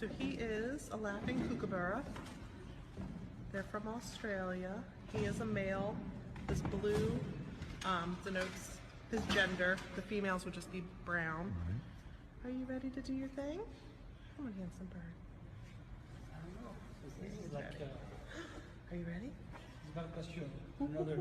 So he is a laughing kookaburra. They're from Australia. He is a male. This blue denotes his gender. The females would just be brown. Are you ready to do your thing? Come on, handsome bird. This is like Are you ready? it's not a question. Another.